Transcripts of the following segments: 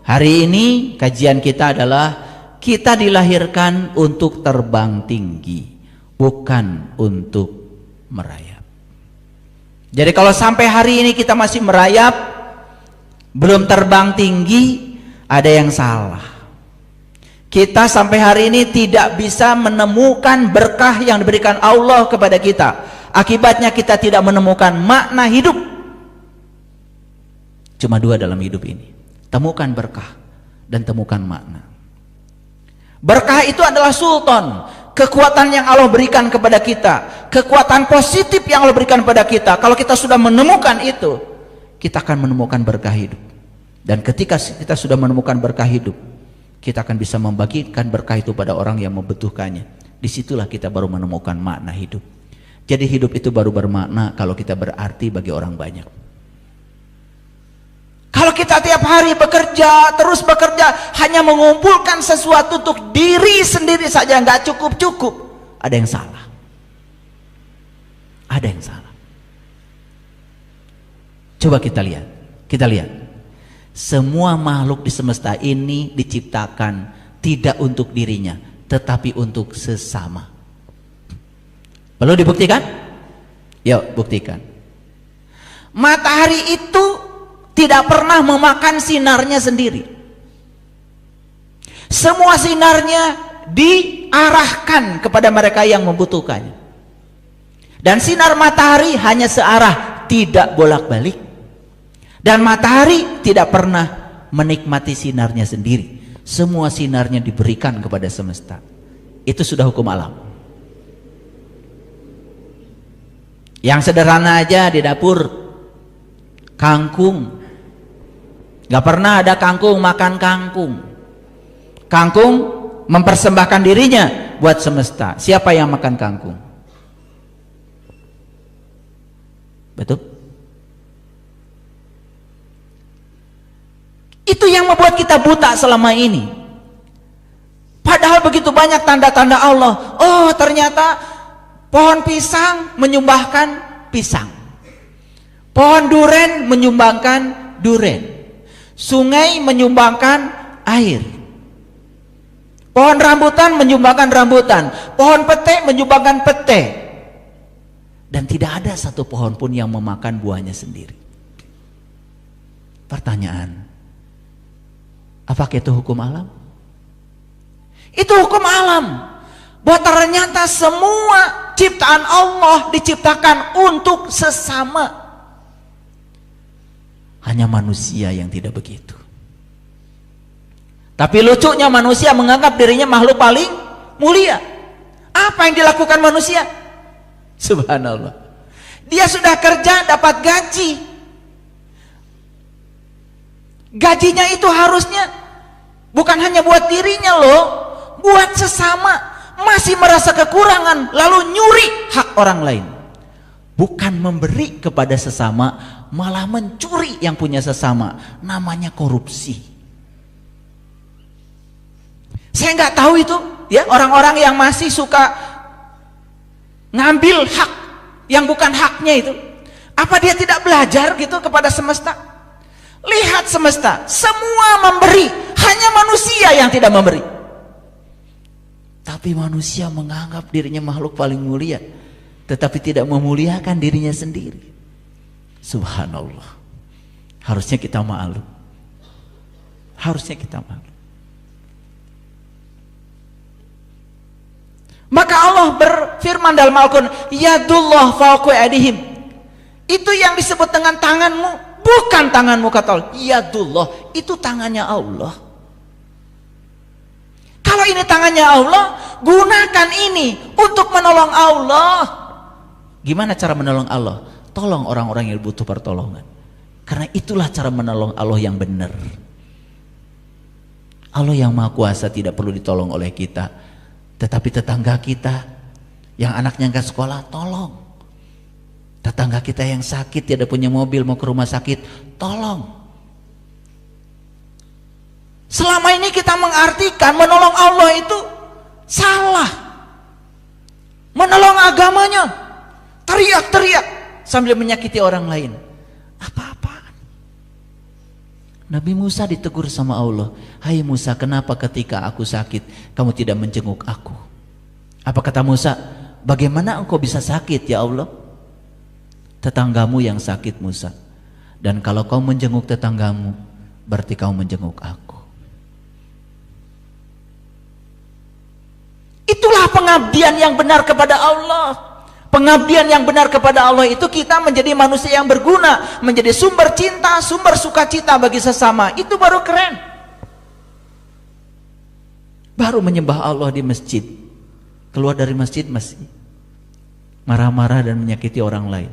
Hari ini kajian kita adalah kita dilahirkan untuk terbang tinggi, bukan untuk merayap. Jadi kalau sampai hari ini kita masih merayap, belum terbang tinggi, ada yang salah. Kita sampai hari ini tidak bisa menemukan berkah yang diberikan Allah kepada kita. Akibatnya kita tidak menemukan makna hidup. Cuma dua dalam hidup ini, temukan berkah dan temukan makna. Berkah itu adalah sultan, kekuatan yang Allah berikan kepada kita, kekuatan positif yang Allah berikan kepada kita. Kalau kita sudah menemukan itu, kita akan menemukan berkah hidup. Dan ketika kita sudah menemukan berkah hidup, kita akan bisa membagikan berkah itu pada orang yang membutuhkannya. Disitulah kita baru menemukan makna hidup. Jadi hidup itu baru bermakna kalau kita berarti bagi orang banyak. Kalau kita tiap hari bekerja, terus bekerja, hanya mengumpulkan sesuatu untuk diri sendiri saja, nggak cukup-cukup, ada yang salah. Ada yang salah. Coba kita lihat. Semua makhluk di semesta ini diciptakan tidak untuk dirinya, tetapi untuk sesama. Perlu dibuktikan? Yuk, buktikan. Matahari itu tidak pernah memakan sinarnya sendiri. Semua sinarnya diarahkan kepada mereka yang membutuhkannya. Dan sinar matahari hanya searah, tidak bolak-balik. Dan matahari tidak pernah menikmati sinarnya sendiri. Semua sinarnya diberikan kepada semesta. Itu sudah hukum alam. Yang sederhana aja di dapur, kangkung. Gak pernah ada kangkung makan kangkung. Kangkung mempersembahkan dirinya buat semesta. Siapa yang makan kangkung? Betul? Itu yang membuat kita buta selama ini. Padahal begitu banyak tanda-tanda Allah. Oh, ternyata pohon pisang menyumbangkan pisang. Pohon duren menyumbangkan duren. Sungai menyumbangkan air. Pohon rambutan menyumbangkan rambutan. Pohon pete menyumbangkan pete. Dan tidak ada satu pohon pun yang memakan buahnya sendiri. Pertanyaan, apakah itu hukum alam? Itu hukum alam. Bahwa ternyata semua ciptaan Allah diciptakan untuk sesama. Hanya manusia yang tidak begitu. Tapi lucunya manusia menganggap dirinya makhluk paling mulia. Apa yang dilakukan manusia? Subhanallah. Dia sudah kerja dapat gaji. Gajinya itu harusnya bukan hanya buat dirinya loh, buat sesama. Masih merasa kekurangan lalu nyuri hak orang lain. Bukan memberi kepada sesama, malah mencuri yang punya sesama. Namanya korupsi. Saya nggak tahu itu ya, orang-orang yang masih suka ngambil hak yang bukan haknya itu. Apa dia tidak belajar gitu kepada semesta? Lihat semesta, semua memberi, hanya manusia yang tidak memberi. Tapi manusia menganggap dirinya makhluk paling mulia, tetapi tidak memuliakan dirinya sendiri. Subhanallah. Harusnya kita malu. Harusnya kita malu. Maka Allah berfirman dalam Al-Quran, Yadullah fawqa aydihim. Itu yang disebut dengan tanganmu, bukan tanganmu kata Allah. Yadullah, itu tangannya Allah. Kalau ini tangannya Allah, gunakan ini untuk menolong Allah. Gimana cara menolong Allah? Tolong orang-orang yang butuh pertolongan. Karena itulah cara menolong Allah yang benar. Allah yang Maha Kuasa tidak perlu ditolong oleh kita, tetapi tetangga kita yang anaknya nggak sekolah, tolong. Tetangga kita yang sakit, tidak punya mobil, mau ke rumah sakit, tolong. Selama ini kita mengartikan menolong Allah itu salah. Menolong agamanya, teriak-teriak sambil menyakiti orang lain. Apa-apaan? Nabi Musa ditegur sama Allah, "Hai Musa, kenapa ketika aku sakit kamu tidak menjenguk aku?" Apa kata Musa? "Bagaimana engkau bisa sakit ya Allah? Tetanggamu yang sakit Musa. Dan kalau kau menjenguk tetanggamu, berarti kau menjenguk aku." Itulah pengabdian yang benar kepada Allah. Pengabdian yang benar kepada Allah itu kita menjadi manusia yang berguna, menjadi sumber cinta, sumber sukacita bagi sesama. Itu baru keren. Baru menyembah Allah di masjid, keluar dari masjid masih marah-marah dan menyakiti orang lain.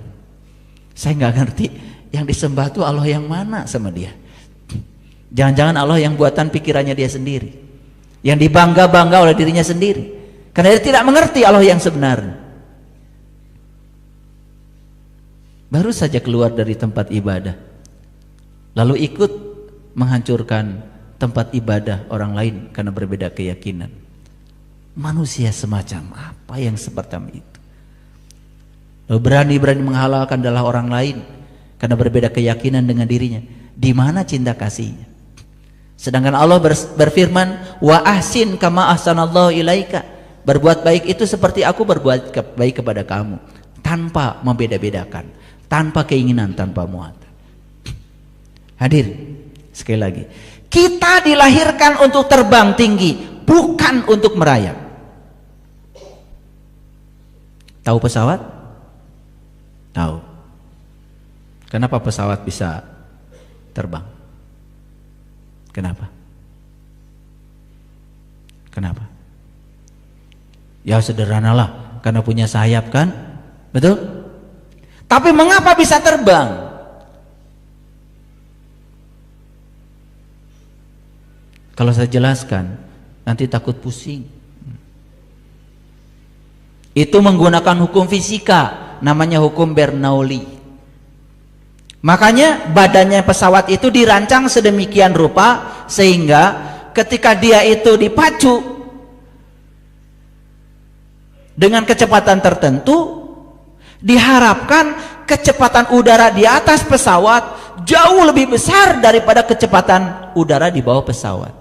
Saya nggak ngerti yang disembah itu Allah yang mana sama dia. Jangan-jangan Allah yang buatan pikirannya dia sendiri, yang dibangga-bangga oleh dirinya sendiri, karena dia tidak mengerti Allah yang sebenarnya. Baru saja keluar dari tempat ibadah, lalu ikut menghancurkan tempat ibadah orang lain karena berbeda keyakinan. Manusia semacam apa yang seperti itu? Lalu berani-berani menghalalkan darah orang lain karena berbeda keyakinan dengan dirinya. Di mana cinta kasihnya? Sedangkan Allah berfirman, "Wa ahsin kama ahsanallahu ilaika." Berbuat baik itu seperti aku berbuat baik kepada kamu, tanpa membeda-bedakan, tanpa keinginan, tanpa muatan. Hadir, sekali lagi, kita dilahirkan untuk terbang tinggi, bukan untuk merayap. Tahu pesawat? Tahu. Kenapa pesawat bisa terbang? Kenapa? Kenapa? Ya sederhanalah, karena punya sayap kan? Betul? Tapi mengapa bisa terbang? Kalau saya jelaskan, nanti takut pusing. Itu menggunakan hukum fisika, namanya hukum Bernoulli. Makanya badannya pesawat itu dirancang sedemikian rupa sehingga ketika dia itu dipacu dengan kecepatan tertentu, diharapkan kecepatan udara di atas pesawat jauh lebih besar daripada kecepatan udara di bawah pesawat.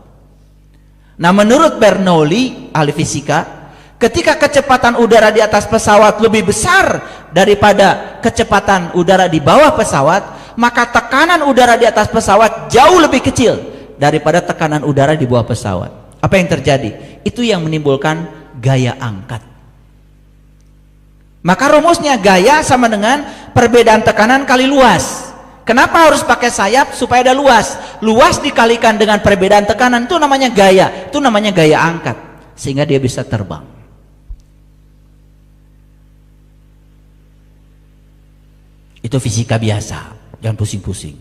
Nah, menurut Bernoulli, ahli fisika, ketika kecepatan udara di atas pesawat lebih besar daripada kecepatan udara di bawah pesawat, maka tekanan udara di atas pesawat jauh lebih kecil daripada tekanan udara di bawah pesawat. Apa yang terjadi? Itu yang menimbulkan gaya angkat. Maka rumusnya gaya sama dengan perbedaan tekanan kali luas. Kenapa harus pakai sayap? Supaya ada luas. Luas dikalikan dengan perbedaan tekanan, itu namanya gaya. Itu namanya gaya angkat, sehingga dia bisa terbang. Itu fisika biasa, jangan pusing-pusing.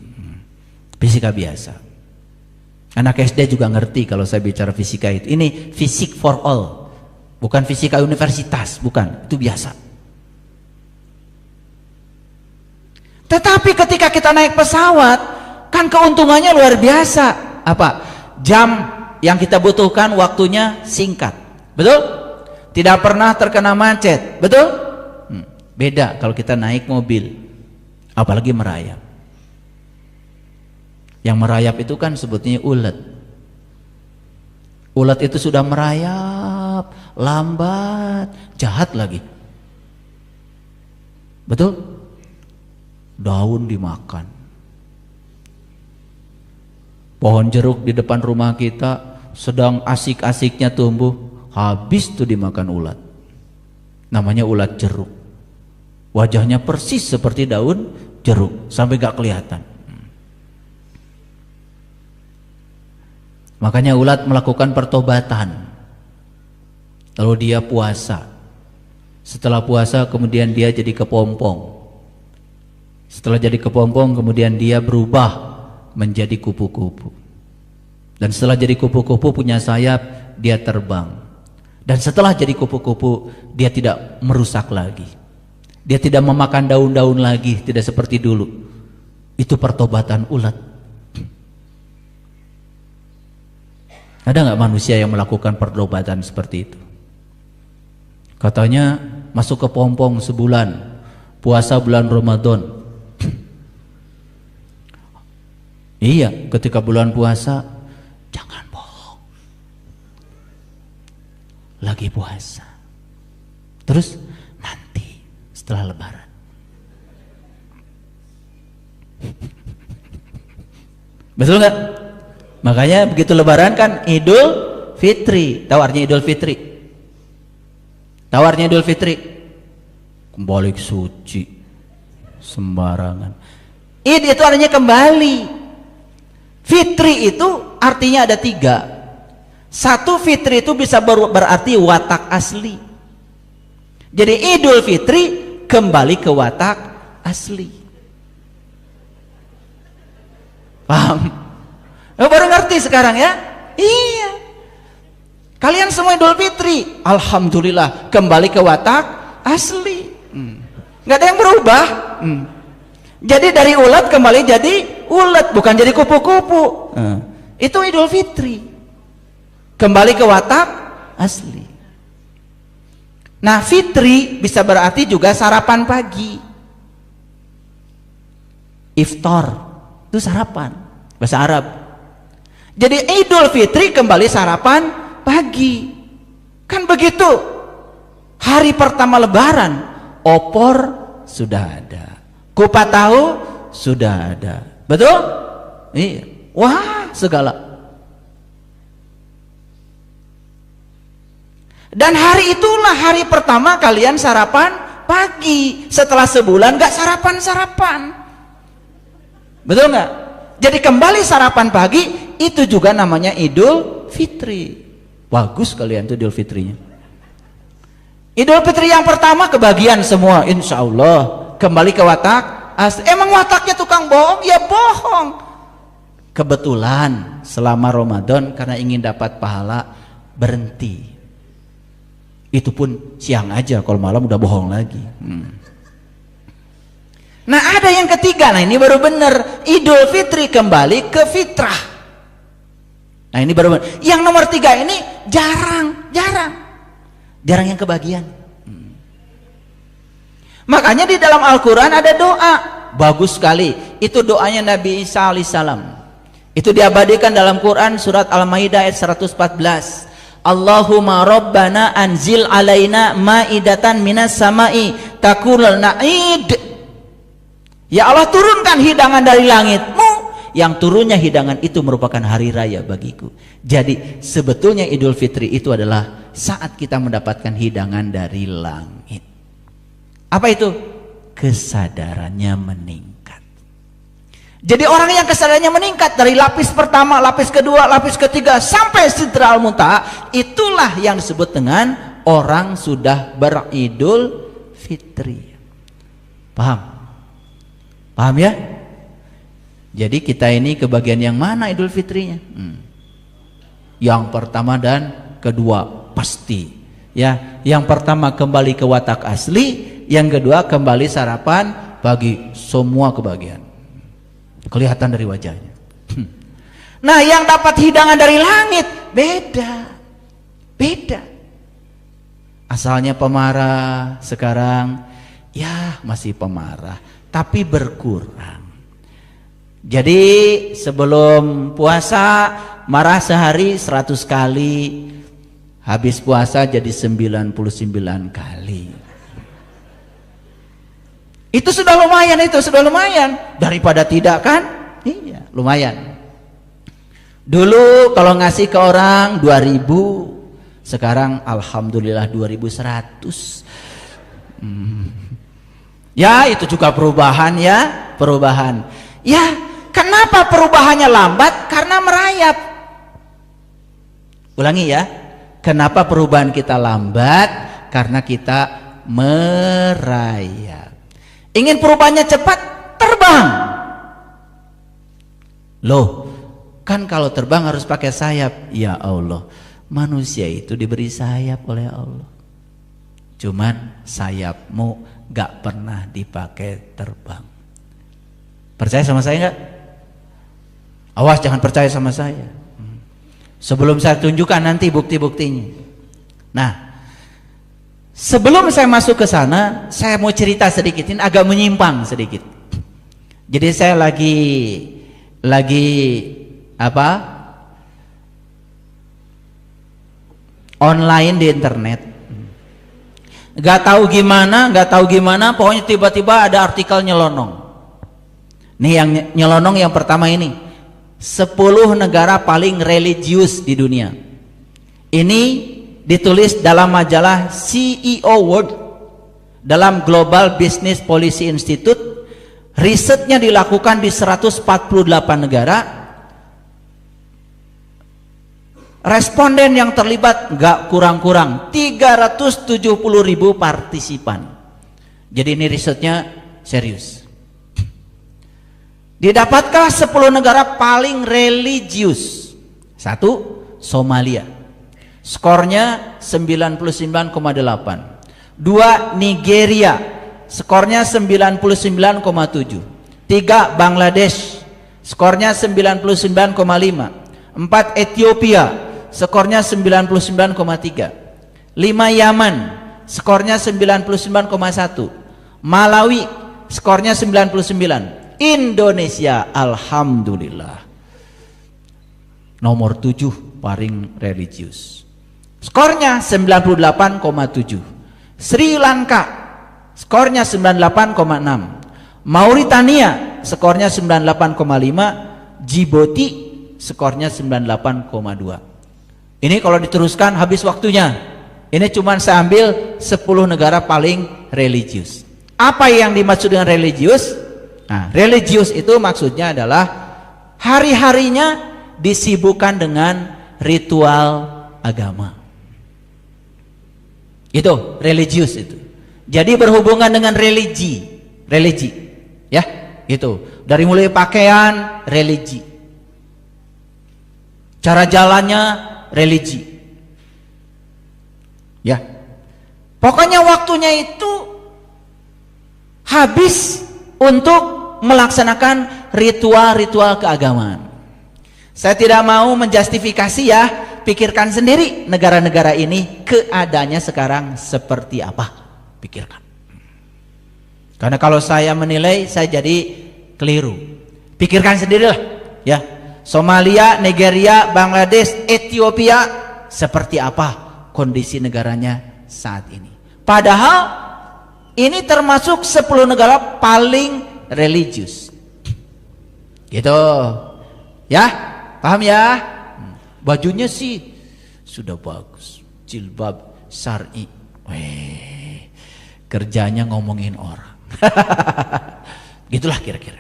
Fisika biasa. Anak SD juga ngerti kalau saya bicara fisika itu. Ini fisik for all, bukan fisika universitas, bukan. Itu biasa. Tetapi ketika kita naik pesawat, kan keuntungannya luar biasa. Apa? Jam yang kita butuhkan waktunya singkat. Betul? Tidak pernah terkena macet. Betul? Beda kalau kita naik mobil, apalagi merayap. Yang merayap itu kan sebutnya ulet. Ulet itu sudah merayap, lambat, jahat lagi. Betul? Daun dimakan. Pohon jeruk di depan rumah kita sedang asik-asiknya tumbuh, habis tuh dimakan ulat. Namanya ulat jeruk. Wajahnya persis seperti daun jeruk, sampai gak kelihatan. Makanya ulat melakukan pertobatan. Lalu dia puasa. Setelah puasa kemudian dia jadi kepompong. Setelah jadi kepompong kemudian dia berubah menjadi kupu-kupu. Dan setelah jadi kupu-kupu punya sayap, dia terbang. Dan setelah jadi kupu-kupu dia tidak merusak lagi. Dia tidak memakan daun-daun lagi, tidak seperti dulu. Itu pertobatan ulat. Ada nggak manusia yang melakukan pertobatan seperti itu? Katanya masuk ke pompong sebulan, puasa bulan Ramadan. Iya, ketika bulan puasa jangan bohong. Lagi puasa. Terus nanti setelah lebaran. Betul nggak? Makanya begitu lebaran kan Idul Fitri. Tahu artinya Idul Fitri? Tahu artinya Idul Fitri? Kembali suci. Sembarangan. Id itu artinya kembali. Fitri itu artinya ada 3. Satu, fitri itu bisa berarti watak asli. Jadi Idul Fitri kembali ke watak asli. Paham? Baru ngerti sekarang ya? Iya. Kalian semua Idul Fitri, alhamdulillah kembali ke watak asli. Nggak ada yang berubah. Jadi dari ulet kembali jadi ulet, bukan jadi kupu-kupu. Itu Idul Fitri, kembali ke watak asli. Nah, fitri bisa berarti juga sarapan pagi. Iftar itu sarapan bahasa Arab. Jadi Idul Fitri kembali sarapan pagi. Kan begitu. Hari pertama lebaran, opor sudah ada, kupat tahu sudah ada. Betul? Iya. Wah, segala. Dan hari itulah hari pertama kalian sarapan pagi. Setelah sebulan gak sarapan-sarapan. Betul nggak? Jadi kembali sarapan pagi, itu juga namanya Idul Fitri. Bagus kalian tuh Idul Fitrinya. Idul Fitri yang pertama kebagian semua, insya Allah kembali ke watak asli. Emang wataknya tukang bohong? Ya bohong. Kebetulan selama Ramadan karena ingin dapat pahala berhenti. Itu pun siang aja, kalau malam udah bohong lagi. Nah, ada yang ketiga. Nah, ini baru benar. Idul Fitri kembali ke fitrah. Nah, ini baru benar. Yang nomor 3 ini jarang yang kebagian. Makanya di dalam Al-Quran ada doa bagus sekali. Itu doanya Nabi Isa alaihissalam. Itu diabadikan dalam Quran surat Al-Maidah ayat 114. Allahumma rabbana anzil alaina ma'idatan minas sama'i takunul na'id. Ya Allah, turunkan hidangan dari langitmu, yang turunnya hidangan itu merupakan hari raya bagiku. Jadi sebetulnya Idul Fitri itu adalah saat kita mendapatkan hidangan dari langit. Apa itu? Kesadarannya meningkat. Jadi orang yang kesadarannya meningkat dari lapis pertama, lapis kedua, lapis ketiga sampai Sidral Muntaha, itulah yang disebut dengan orang sudah beridul fitri. Paham? Paham ya? Jadi kita ini kebagian yang mana Idul Fitrinya? Yang pertama dan kedua pasti. Ya, yang pertama kembali ke watak asli, yang kedua kembali sarapan pagi, semua kebagian. Kelihatan dari wajahnya. Nah, yang dapat hidangan dari langit beda. Asalnya pemarah, sekarang ya masih pemarah, tapi berkurang. Jadi sebelum puasa marah sehari 100 kali, habis puasa jadi 99 kali. Itu sudah lumayan, daripada tidak kan? Iya, lumayan. Dulu kalau ngasih ke orang 2.000, sekarang alhamdulillah 2.100. Ya, itu juga perubahan ya, perubahan. Ya, kenapa perubahannya lambat? Karena merayap. Ulangi ya. Kenapa perubahan kita lambat? Karena kita merayap. Ingin perubahannya cepat, terbang. Loh, kan kalau terbang harus pakai sayap. Ya Allah, manusia itu diberi sayap oleh Allah. Cuman sayapmu gak pernah dipakai terbang. Percaya sama saya gak? Awas jangan percaya sama saya. Sebelum saya tunjukkan nanti bukti-buktinya. Nah, sebelum saya masuk ke sana, saya mau cerita sedikit, ini agak menyimpang sedikit. Jadi saya lagi lagi apa? Online di internet. Gak tahu gimana, pokoknya tiba-tiba ada artikel nyelonong. Nih yang nyelonong yang pertama ini, 10 negara paling religius di dunia. Ini ditulis dalam majalah CEO World, dalam Global Business Policy Institute. Risetnya dilakukan di 148 negara. Responden yang terlibat gak kurang-kurang 370.000 partisipan. Jadi ini risetnya serius. Didapatkan 10 negara paling religius. 1. Somalia, skornya 99,8. 2. Nigeria, skornya 99,7. 3. Bangladesh, skornya 99,5. 4. Ethiopia, skornya 99,3. 5. Yaman, skornya 99,1. Malawi, skornya 99. Indonesia, alhamdulillah, nomor 7 paling religius, skornya 98,7. Sri Lanka, skornya 98,6. Mauritania, skornya 98,5. Djibouti, skornya 98,2. Ini kalau diteruskan habis waktunya. Ini cuma saya ambil 10 negara paling religius. Apa yang dimaksud dengan religius? Nah, religius itu maksudnya adalah hari-harinya disibukkan dengan ritual agama. Itu religius itu. Jadi berhubungan dengan religi, ya, itu. Dari mulai pakaian, religi. Cara jalannya, religi. Ya. Pokoknya waktunya itu habis untuk melaksanakan ritual-ritual keagamaan. Saya tidak mau menjustifikasi ya, pikirkan sendiri negara-negara ini keadaannya sekarang seperti apa, pikirkan. Karena kalau saya menilai, saya jadi keliru. Pikirkan sendirilah, ya. Somalia, Nigeria, Bangladesh, Ethiopia, seperti apa kondisi negaranya saat ini. Padahal ini termasuk 10 negara paling religius, gitu, ya, paham ya? Bajunya sih sudah bagus, jilbab syar'i, kerjanya ngomongin orang, gitulah kira-kira.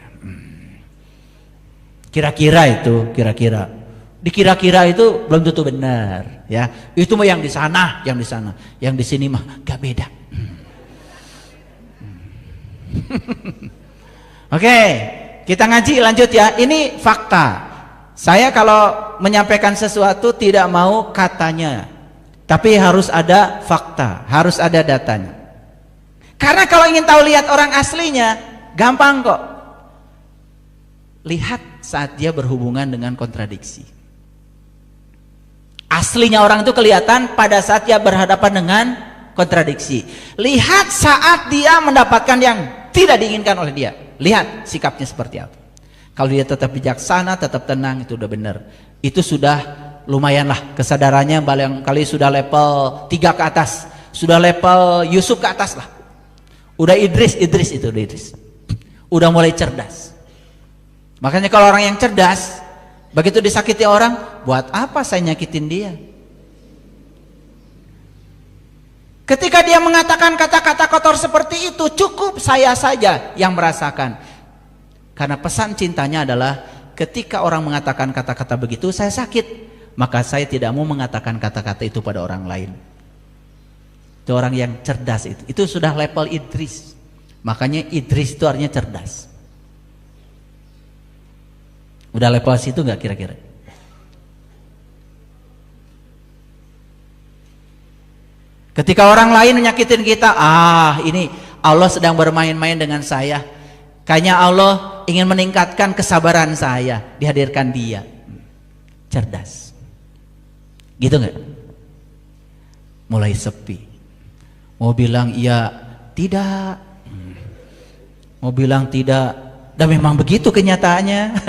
Kira-kira itu, dikira-kira itu belum tentu benar, ya. Itu mah yang di sana, yang di sini mah gak beda. Oke, kita ngaji lanjut ya. Ini fakta. Saya kalau menyampaikan sesuatu tidak mau katanya, tapi harus ada fakta, harus ada datanya. Karena kalau ingin tahu lihat orang aslinya, gampang kok. Lihat saat dia berhubungan dengan kontradiksi. Aslinya orang itu kelihatan pada saat dia berhadapan dengan kontradiksi. Lihat saat dia mendapatkan yang tidak diinginkan oleh dia. Lihat sikapnya seperti apa. Kalau dia tetap bijaksana, tetap tenang, itu udah benar. Itu sudah lumayan lah kesadarannya, barangkali sudah level 3 ke atas. Sudah level Yusuf ke atas lah. Udah Idris itu udah Idris. Udah mulai cerdas. Makanya kalau orang yang cerdas, begitu disakiti orang, buat apa saya nyakitin dia? Ketika dia mengatakan kata-kata kotor seperti itu, cukup saya saja yang merasakan. Karena pesan cintanya adalah ketika orang mengatakan kata-kata begitu, saya sakit. Maka saya tidak mau mengatakan kata-kata itu pada orang lain. Itu orang yang cerdas itu. Itu sudah level Idris. Makanya Idris itu artinya cerdas. Udah level situ nggak kira-kira? Ketika orang lain menyakitin kita, ini Allah sedang bermain-main dengan saya. Kayaknya Allah ingin meningkatkan kesabaran saya, dihadirkan dia. Cerdas. Gitu nggak? Mulai sepi. Mau bilang iya, tidak. Mau bilang tidak, Dan memang begitu kenyataannya.